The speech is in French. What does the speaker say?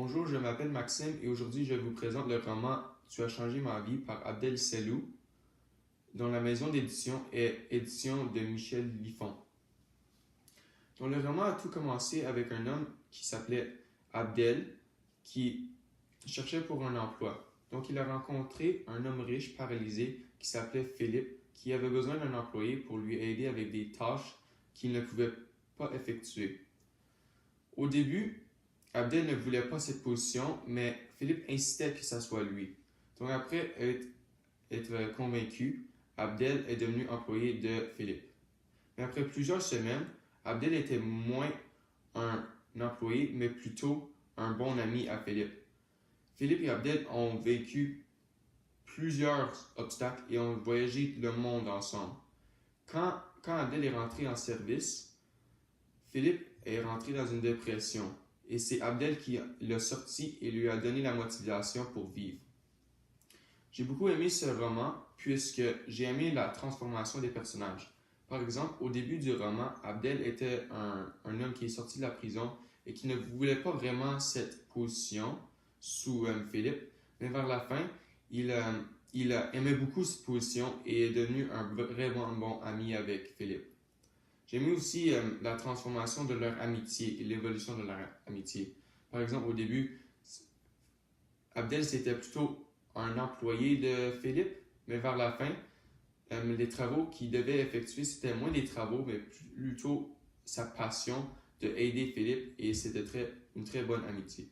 Bonjour, je m'appelle Maxime et aujourd'hui je vous présente le roman Tu as changé ma vie par Abdel Selou, dont la maison d'édition est édition de Michel Lifon. Donc, le roman a tout commencé avec un homme qui s'appelait Abdel qui cherchait pour un emploi. Donc il a rencontré un homme riche paralysé qui s'appelait Philippe qui avait besoin d'un employé pour lui aider avec des tâches qu'il ne pouvait pas effectuer. Au début, Abdel ne voulait pas cette position, mais Philippe insistait que ça soit lui. Donc après être convaincu, Abdel est devenu employé de Philippe. Mais après plusieurs semaines, Abdel était moins un employé, mais plutôt un bon ami à Philippe. Philippe et Abdel ont vécu plusieurs obstacles et ont voyagé le monde ensemble. Quand Abdel est rentré en service, Philippe est rentré dans une dépression et c'est Abdel qui l'a sorti et lui a donné la motivation pour vivre. J'ai beaucoup aimé ce roman puisque j'ai aimé la transformation des personnages. Par exemple, au début du roman, Abdel était un homme qui est sorti de la prison et qui ne voulait pas vraiment cette position sous Philippe, mais vers la fin, il aimait beaucoup cette position et est devenu un vraiment bon ami avec Philippe. J'ai aimé aussi la transformation de leur amitié et l'évolution de leur amitié. Par exemple, au début, Abdel c'était plutôt un employé de Philippe, mais vers la fin, les travaux qu'il devait effectuer, c'était moins des travaux, mais plutôt sa passion de aider Philippe et c'était une très bonne amitié.